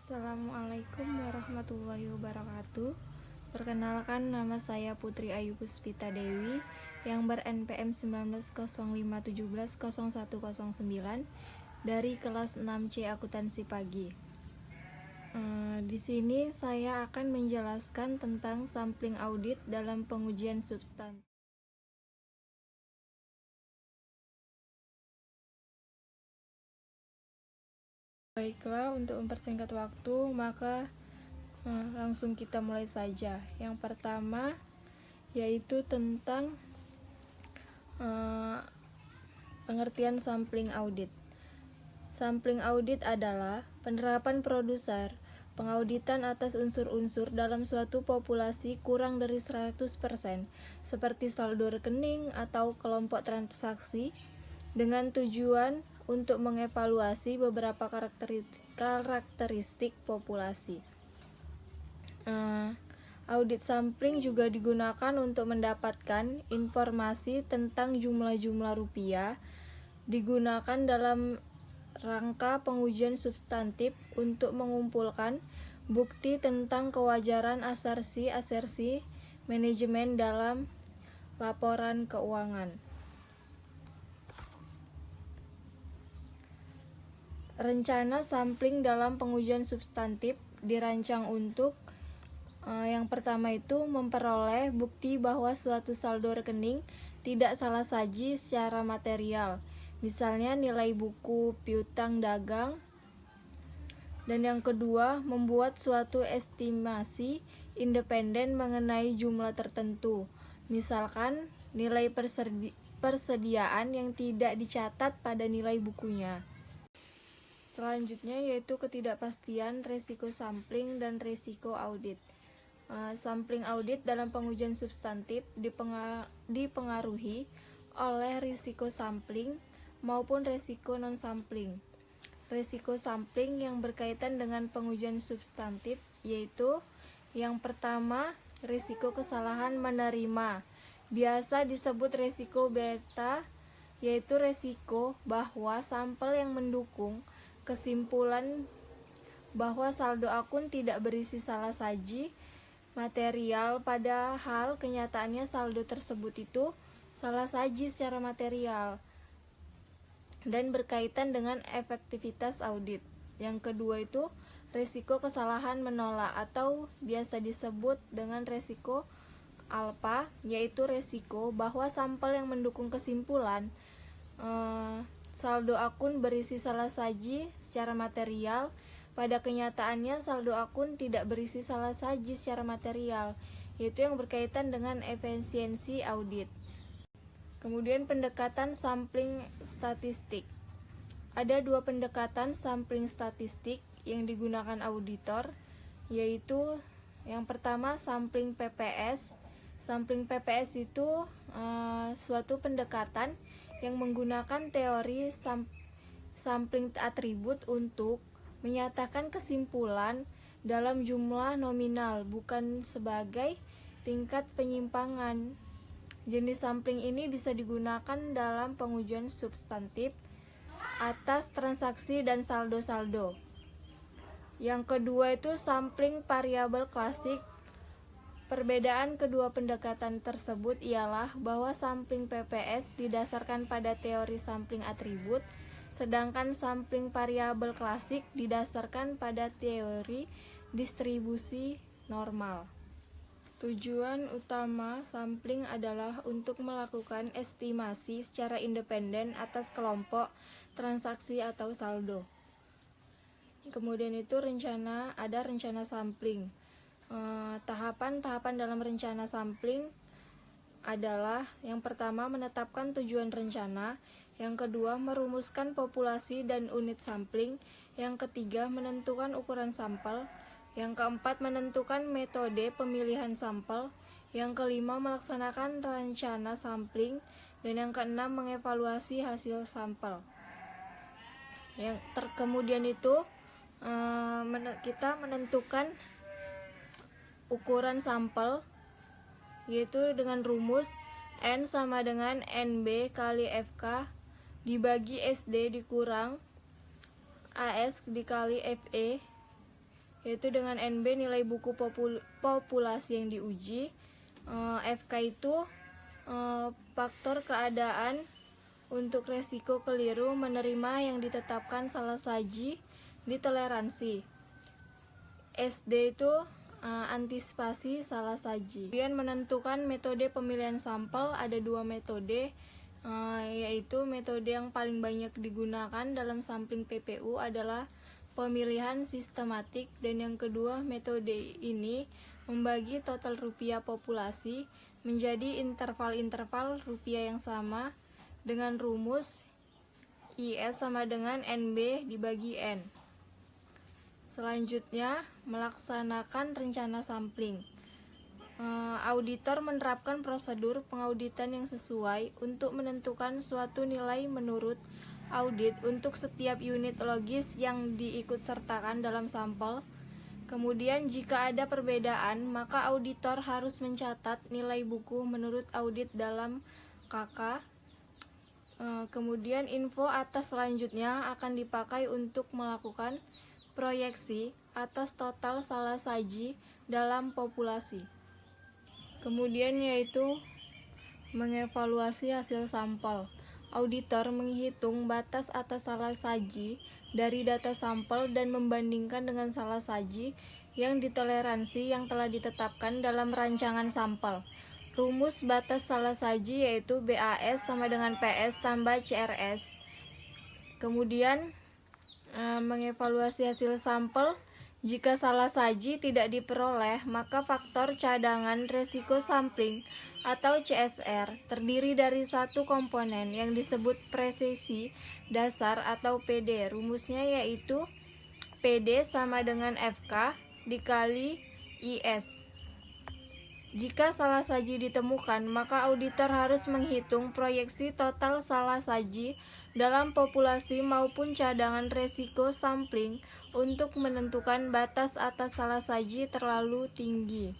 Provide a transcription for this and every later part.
Assalamualaikum warahmatullahi wabarakatuh. Perkenalkan, nama saya Putri Ayu Puspita Dewi yang ber-NPM 1905170109 dari kelas 6C Akuntansi Pagi. Di sini saya akan menjelaskan tentang sampling audit dalam pengujian substansi. Baiklah, untuk mempersingkat waktu, maka langsung kita mulai saja. Yang pertama yaitu tentang pengertian sampling audit. Sampling audit adalah penerapan produser pengauditan atas unsur-unsur dalam suatu populasi kurang dari 100%, seperti saldo rekening atau kelompok transaksi, dengan tujuan untuk mengevaluasi beberapa karakteristik populasi. Audit sampling juga digunakan untuk mendapatkan informasi tentang jumlah-jumlah rupiah, digunakan dalam rangka pengujian substantif untuk mengumpulkan bukti tentang kewajaran asersi manajemen dalam laporan keuangan. Rencana sampling dalam pengujian substantif dirancang untuk yang pertama itu memperoleh bukti bahwa suatu saldo rekening tidak salah saji secara material, misalnya nilai buku piutang dagang. Dan yang kedua, membuat suatu estimasi independen mengenai jumlah tertentu, misalkan nilai persediaan yang tidak dicatat pada nilai bukunya. Selanjutnya yaitu ketidakpastian resiko sampling dan resiko audit. Sampling audit dalam pengujian substantif dipengaruhi oleh risiko sampling maupun risiko non-sampling. Risiko sampling yang berkaitan dengan pengujian substantif yaitu yang pertama, risiko kesalahan menerima. Biasa disebut risiko beta, yaitu risiko bahwa sampel yang mendukung kesimpulan bahwa saldo akun tidak berisi salah saji material, padahal kenyataannya saldo tersebut itu salah saji secara material dan berkaitan dengan efektivitas audit. Yang kedua itu risiko kesalahan menolak atau biasa disebut dengan risiko alfa, yaitu risiko bahwa sampel yang mendukung kesimpulan saldo akun berisi salah saji secara material, pada kenyataannya saldo akun tidak berisi salah saji secara material, yaitu yang berkaitan dengan efisiensi audit. Kemudian pendekatan sampling statistik. Ada dua pendekatan sampling statistik yang digunakan auditor, yaitu yang pertama sampling PPS. Sampling PPS itu suatu pendekatan yang menggunakan teori sampling atribut untuk menyatakan kesimpulan dalam jumlah nominal, bukan sebagai tingkat penyimpangan. Jenis sampling ini bisa digunakan dalam pengujian substantif atas transaksi dan saldo-saldo. Yang kedua itu sampling variabel klasik. Perbedaan kedua pendekatan tersebut ialah bahwa sampling PPS didasarkan pada teori sampling atribut, sedangkan sampling variabel klasik didasarkan pada teori distribusi normal. Tujuan utama sampling adalah untuk melakukan estimasi secara independen atas kelompok transaksi atau saldo. Kemudian itu ada rencana sampling. Tahapan-tahapan dalam rencana sampling adalah yang pertama menetapkan tujuan rencana, yang kedua merumuskan populasi dan unit sampling, yang ketiga menentukan ukuran sampel, yang keempat menentukan metode pemilihan sampel, yang kelima melaksanakan rencana sampling, dan yang keenam mengevaluasi hasil sampel. Kemudian itu kita menentukan ukuran sampel, yaitu dengan rumus N sama dengan NB kali FK dibagi SD dikurang AS dikali FE yaitu dengan NB nilai buku populasi yang diuji. FK itu faktor keadaan untuk resiko keliru menerima yang ditetapkan salah saji di toleransi. SD itu antisipasi salah saji. Kemudian menentukan metode pemilihan sampel, ada 2 metode, yaitu metode yang paling banyak digunakan dalam sampling PPU adalah pemilihan sistematik, dan yang kedua metode ini membagi total rupiah populasi menjadi interval-interval rupiah yang sama dengan rumus IS sama dengan NB dibagi N. Selanjutnya, melaksanakan rencana sampling. Auditor menerapkan prosedur pengauditan yang sesuai untuk menentukan suatu nilai menurut audit untuk setiap unit logis yang diikutsertakan dalam sampel. Kemudian jika ada perbedaan, maka auditor harus mencatat nilai buku menurut audit dalam KK. Kemudian info atas selanjutnya akan dipakai untuk melakukan proyeksi atas total salah saji dalam populasi. Kemudian yaitu mengevaluasi hasil sampel. Auditor menghitung batas atas salah saji dari data sampel dan membandingkan dengan salah saji yang ditoleransi yang telah ditetapkan dalam rancangan sampel. Rumus batas salah saji yaitu BAS sama dengan PS tambah CRS. Kemudian mengevaluasi hasil sampel. Jika salah saji tidak diperoleh, maka faktor cadangan resiko sampling atau CSR terdiri dari satu komponen yang disebut presisi dasar atau PD. Rumusnya yaitu PD sama dengan FK dikali IS. Jika salah saji ditemukan, maka auditor harus menghitung proyeksi total salah saji dalam populasi maupun cadangan resiko sampling untuk menentukan batas atas salah saji terlalu tinggi.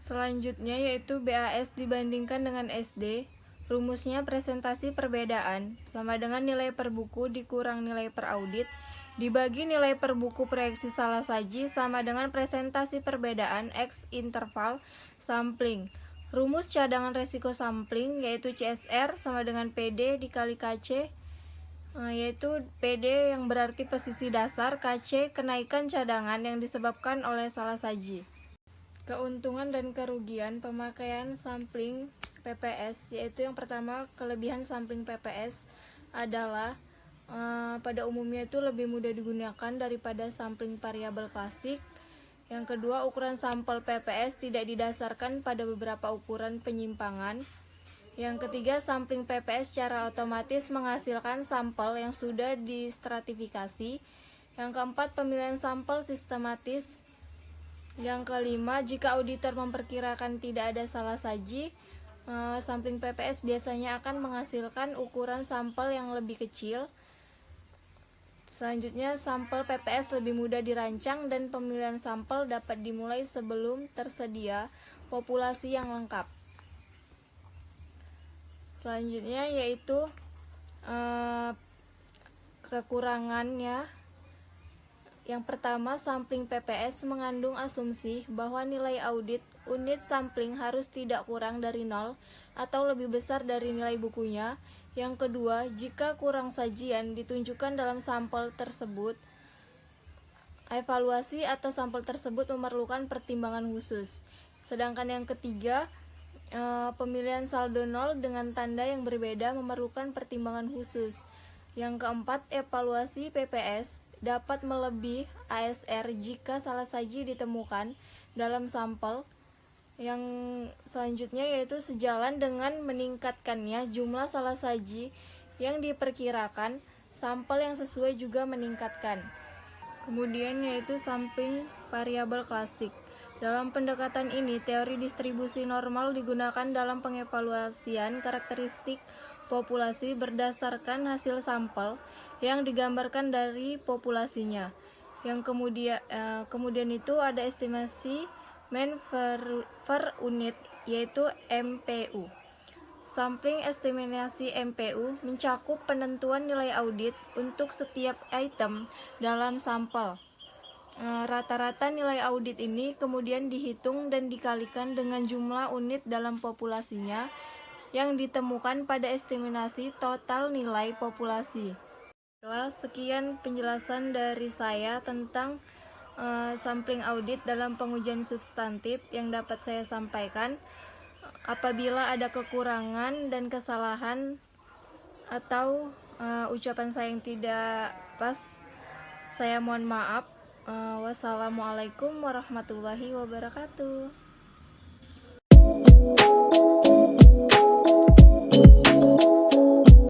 Selanjutnya yaitu BAS dibandingkan dengan SD. Rumusnya presentasi perbedaan sama dengan nilai per buku dikurang nilai per audit dibagi nilai per buku proyeksi salah saji sama dengan presentasi perbedaan X interval sampling. Rumus cadangan resiko sampling yaitu CSR sama dengan PD dikali KC, yaitu PD yang berarti posisi dasar, KC kenaikan cadangan yang disebabkan oleh salah saji. Keuntungan dan kerugian pemakaian sampling PPS, yaitu yang pertama, kelebihan sampling PPS adalah pada umumnya itu lebih mudah digunakan daripada sampling variabel klasik. Yang kedua, ukuran sampel PPS tidak didasarkan pada beberapa ukuran penyimpangan. Yang ketiga, sampling PPS secara otomatis menghasilkan sampel yang sudah distratifikasi. Yang keempat, pemilihan sampel sistematis. Yang kelima, jika auditor memperkirakan tidak ada salah saji, sampling PPS biasanya akan menghasilkan ukuran sampel yang lebih kecil. Selanjutnya, sampel PPS lebih mudah dirancang dan pemilihan sampel dapat dimulai sebelum tersedia populasi yang lengkap. Selanjutnya yaitu kekurangannya. Yang pertama, sampling PPS mengandung asumsi bahwa nilai audit unit sampling harus tidak kurang dari 0 atau lebih besar dari nilai bukunya. Yang kedua, jika kurang sajian ditunjukkan dalam sampel tersebut, evaluasi atas sampel tersebut memerlukan pertimbangan khusus. Sedangkan yang ketiga, pemilihan saldo 0 dengan tanda yang berbeda memerlukan pertimbangan khusus. Yang keempat, evaluasi PPS dapat melebihi ASR jika salah saji ditemukan dalam sampel. Yang selanjutnya yaitu sejalan dengan meningkatkannya jumlah salah saji yang diperkirakan, sampel yang sesuai juga meningkatkan. Kemudian yaitu sampling variabel klasik. Dalam pendekatan ini, teori distribusi normal digunakan dalam pengevaluasian karakteristik populasi berdasarkan hasil sampel yang digambarkan dari populasinya. Yang kemudian itu ada estimasi mean per unit yaitu MPU. Sampling estimasi MPU mencakup penentuan nilai audit untuk setiap item dalam sampel. Rata-rata nilai audit ini kemudian dihitung dan dikalikan dengan jumlah unit dalam populasinya yang ditemukan pada estimasi total nilai populasi. Sekian penjelasan dari saya tentang sampling audit dalam pengujian substantif yang dapat saya sampaikan. Apabila ada kekurangan dan kesalahan atau ucapan saya yang tidak pas, saya mohon maaf. Wassalamualaikum warahmatullahi wabarakatuh.